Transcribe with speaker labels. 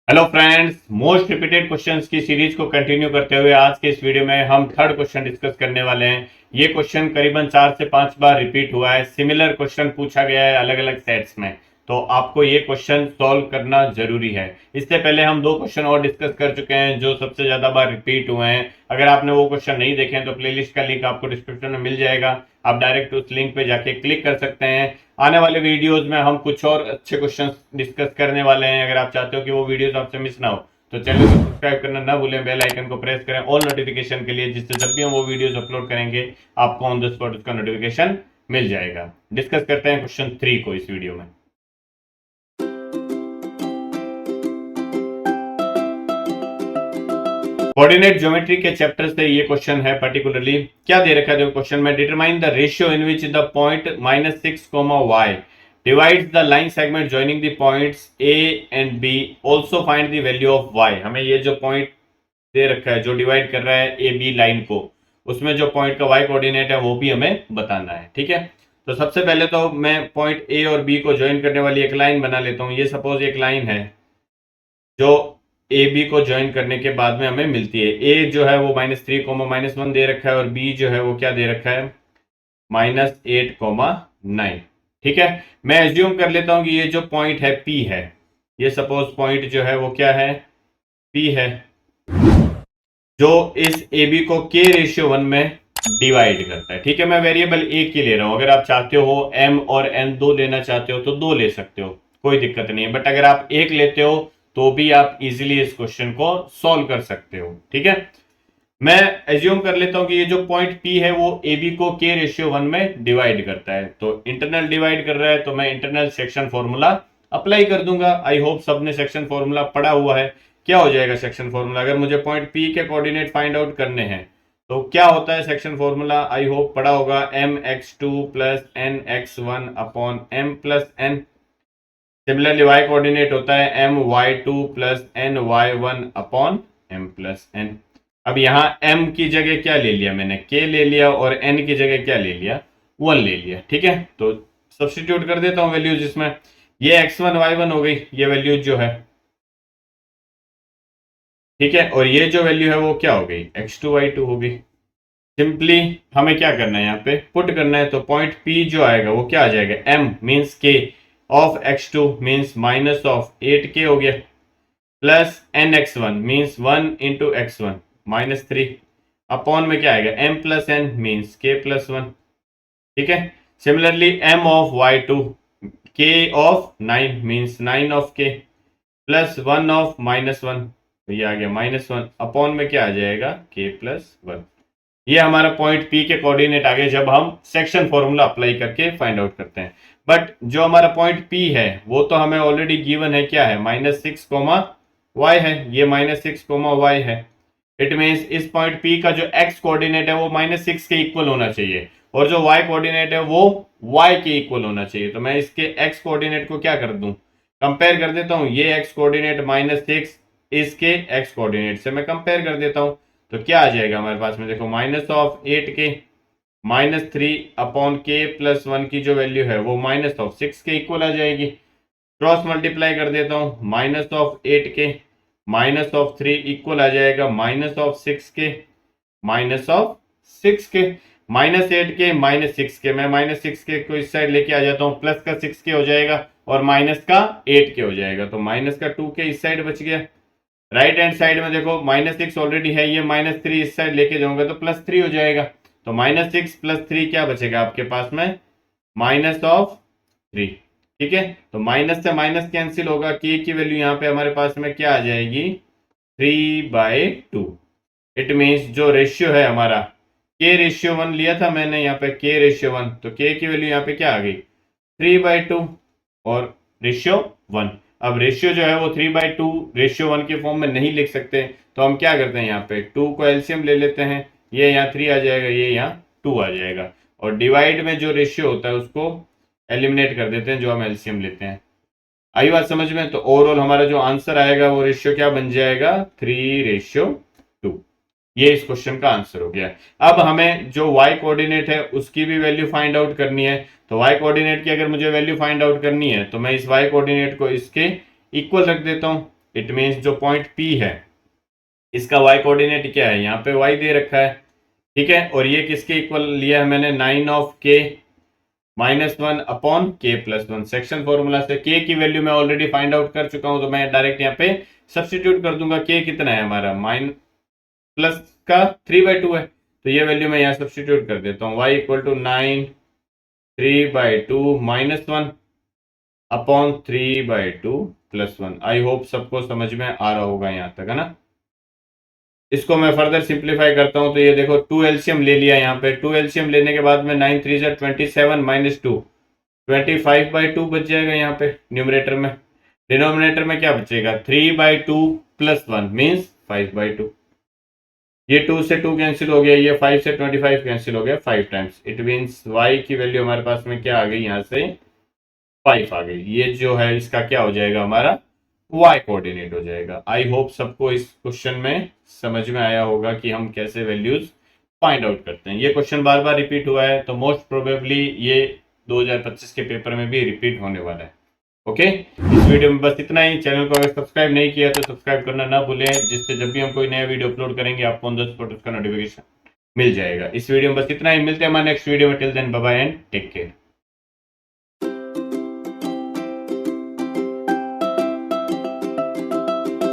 Speaker 1: Hello friends, most repeated questions की series को continue करते हुए आज के इस वीडियो में हम थर्ड क्वेश्चन डिस्कस करने वाले हैं। ये क्वेश्चन करीबन 4 से 5 बार रिपीट हुआ है। सिमिलर क्वेश्चन पूछा गया है अलग अलग सेट्स में, तो आपको ये क्वेश्चन सॉल्व करना जरूरी है। इससे पहले हम 2 क्वेश्चन और डिस्कस कर चुके हैं जो सबसे ज्यादा बार रिपीट हुए हैं। अगर आपने वो क्वेश्चन नहीं देखे हैं तो प्लेलिस्ट का लिंक आपको डिस्क्रिप्शन में मिल जाएगा, आप डायरेक्ट उस लिंक पे जाके क्लिक कर सकते हैं। आने वाले वीडियोस में हम कुछ और अच्छे क्वेश्चन डिस्कस करने वाले हैं। अगर आप चाहते हो कि वो वीडियोस आपसे मिस ना हो तो चैनल को सब्सक्राइब करना ना भूलें, बेल आइकन को प्रेस करें ऑल नोटिफिकेशन के लिए, जिससे जब भी हम वो वीडियोस अपलोड करेंगे आपको ऑन द स्पॉट उसका नोटिफिकेशन मिल जाएगा। डिस्कस करते हैं क्वेश्चन 3 को इस वीडियो में। कोऑर्डिनेट ज्योमेट्री के चैप्टर से ये क्वेश्चन है। पर्टिकुलरली क्या दे रखा है क्वेश्चन में, determine the ratio in which the point -6, y divides the line segment joining the points A and B. Also find the value of y. हमें ये जो पॉइंट दे रखा है जो डिवाइड कर रहा है ए बी लाइन को, उसमें जो पॉइंट का y कोऑर्डिनेट है वो भी हमें बताना है। ठीक है, तो सबसे पहले तो मैं पॉइंट ए और बी को ज्वाइन करने वाली एक लाइन बना लेता हूँ। ये सपोज एक लाइन है जो ए बी को ज्वाइन करने के बाद में हमें मिलती है। ए जो है वो -3, -1 दे रखा है और बी जो है वो क्या दे रखा है -8, 9। ठीक है, मैं एज्यूम कर लेता हूं कि ये जो पॉइंट है पी है। ये सपोज पॉइंट जो है वो क्या है, पी है, जो इस ए बी को के रेशियो 1 में डिवाइड करता है। ठीक है, मैं वेरिएबल ए की ले रहा हूं। अगर आप चाहते हो एम और एन 2 लेना चाहते हो तो 2 ले सकते हो, कोई दिक्कत नहीं है। बट अगर आप एक लेते हो तो भी आप इजीली इस क्वेश्चन को सॉल्व कर सकते हो। ठीक है, मैं एज्यूम कर लेता हूं कि ये जो पॉइंट P है वो AB को K रेशियो 1 में डिवाइड करता है। तो इंटरनल डिवाइड कर रहा है तो मैं इंटरनल सेक्शन फॉर्मूला अप्लाई कर दूंगा। आई होप सबने सेक्शन फॉर्मूला पढ़ा हुआ है। क्या हो जाएगा सेक्शन फॉर्मूला, अगर मुझे पॉइंट P के कोऑर्डिनेट फाइंड आउट करने हैं तो क्या होता है सेक्शन फॉर्मूला, आई होप पढ़ा होगा, mx2 plus nx1 upon m plus n। Similarly y coordinate होता है my2 plus ny1 upon m plus n। अब यहाँ m की जगह क्या ले लिया मैंने, k ले लिया, और n की जगह क्या ले लिया, 1 ले लिया। ठीक है, तो सब्स्टिट्यूट कर देता हूँ वैल्यूज इसमें। ये x1 y1 हो गई ये वैल्यूज जो है। ठीक है, और ये जो वैल्यू है वो क्या हो गई, x2 y2 हो गई। सिंपली हमें क्या करना है, यहाँ पे पुट करना है। तो पॉइंट P जो आएगा वो क्या आ जाएगा, m means k of x2 means minus of 8k हो गया, plus nx1 means 1 into x1 -3 upon में क्या आएगा m plus n means k plus 1। ठीक है, similarly m of y2 k of 9 means 9 of k plus 1 of -1, तो ये आ गया -1 अपॉन में क्या आ जाएगा k प्लस 1। ये हमारा पॉइंट P के कोऑर्डिनेट आ गए जब हम सेक्शन फॉर्मूला अप्लाई करके फाइंड आउट करते हैं। बट जो हमारा पॉइंट P है वो तो हमें ऑलरेडी गिवन है, क्या है, -6, y है। ये -6, y है। इट मीन्स इस पॉइंट P का जो x कोऑर्डिनेट है वो -6 के इक्वल होना चाहिए, और जो y कोऑर्डिनेट है वो y के इक्वल होना चाहिए। तो मैं इसके x कोऑर्डिनेट को क्या कर दूं, कंपेयर कर देता हूं। ये x कोऑर्डिनेट -6 इसके x कोऑर्डिनेट से मैं कंपेयर कर देता हूं। तो क्या आ जाएगा हमारे पास में, देखो -8k -3 अपॉन k प्लस 1 की जो वैल्यू है वो -6 के इक्वल आ जाएगी। क्रॉस मल्टीप्लाई कर देता हूँ, -8k -3 इक्वल आ जाएगा -6k -6k -8k -6k। मैं -6k को इस साइड लेके आ जाता हूँ, प्लस का 6k हो जाएगा और माइनस का 8k हो जाएगा, तो माइनस का 2k इस साइड बच गया। राइट हैंड साइड में देखो -6 ऑलरेडी है, ये -3 इस साइड लेके जाऊंगा तो +3 हो जाएगा। तो -6 + 3 क्या बचेगा आपके पास में, -3। ठीक है, तो माइनस से माइनस कैंसिल होगा, के की वैल्यू यहाँ पे हमारे पास में क्या आ जाएगी, 3/2। इट मीन्स जो रेशियो है हमारा, के रेशियो 1 लिया था मैंने यहाँ पे, के रेशियो 1, तो के की वैल्यू यहाँ पे क्या आ गई, 3/2 और रेशियो 1। अब रेशियो जो है वो 3/2 रेशियो 1 के फॉर्म में नहीं लिख सकते, तो हम क्या करते हैं, यहाँ पे 2 को एलसीएम ले लेते हैं। ये यहाँ 3 आ जाएगा, ये यहाँ 2 आ जाएगा, और डिवाइड में जो रेशियो होता है उसको एलिमिनेट कर देते हैं जो हम एलसीएम लेते हैं। आई बात समझ में? तो ओवरऑल हमारा जो आंसर आएगा वो रेशियो क्या बन जाएगा, 3/2। ये इस क्वेश्चन का आंसर हो गया। अब हमें जो y कोऑर्डिनेट है उसकी भी वैल्यू फाइंड आउट करनी है। तो y कोऑर्डिनेट की अगर मुझे वैल्यू फाइंड आउट करनी है तो मैं इस y कोऑर्डिनेट को इसके इक्वल रख देता हूं। इट मीन्स जो पॉइंट P है इसका y कोऑर्डिनेट क्या है, यहाँ पे y दे रखा है, ठीक है। और ये किसके इक्वल लिया है मैंने, 9 of k minus 1 upon k plus 1। Section formula से k की वैल्यू मैं ऑलरेडी फाइंड आउट कर चुका हूं, तो मैं डायरेक्ट यहाँ पे सब्स्टिट्यूट कर दूंगा। k कितना है हमारा, प्लस का 3/2 है, तो ये वैल्यू मैं यहाँ सब्स्टिट्यूट कर देता हूँ। y equal to 9 3/2 minus 1 upon 3/2 plus 1। I hope सबको समझ में आ रहा होगा यहाँ तक, है ना। इसको मैं फर्दर सिंप्लीफाई करता हूं, तो ये देखो 2 एलसीएम ले लिया यहाँ पे। 2 एलसीएम लेने के बाद में 9 3 27 माइनस 2 25/2 बच जाएगा यहाँ पे न्यूमरेटर में। डिनोमिनेटर में क्या बचेगा, 3/2 प्लस 1 मीन्स 5/2। ये 2 से 2 कैंसिल हो गया, ये 5 से 25 कैंसिल हो गया 5 टाइम्स। इट मीन्स y की वैल्यू हमारे पास में क्या आ गई, यहाँ से 5 आ गई। ये जो है इसका क्या हो जाएगा, हमारा y कोऑर्डिनेट हो जाएगा। आई होप सबको इस क्वेश्चन में समझ में आया होगा कि हम कैसे वैल्यूज फाइंड आउट करते हैं। ये क्वेश्चन बार बार रिपीट हुआ है, तो मोस्ट प्रोबेबली ये 2025 के पेपर में भी रिपीट होने वाला है। ओके, इस वीडियो में बस इतना ही। चैनल को अगर सब्सक्राइब नहीं किया तो सब्सक्राइब करना ना भूलें, जिससे जब भी हम कोई नया वीडियो अपलोड करेंगे आपको ऑन द स्पॉट उसका नोटिफिकेशन मिल जाएगा। इस वीडियो में बस इतना ही, मिलते हैं हमारे नेक्स्ट वीडियो में। Till then bye bye and take care.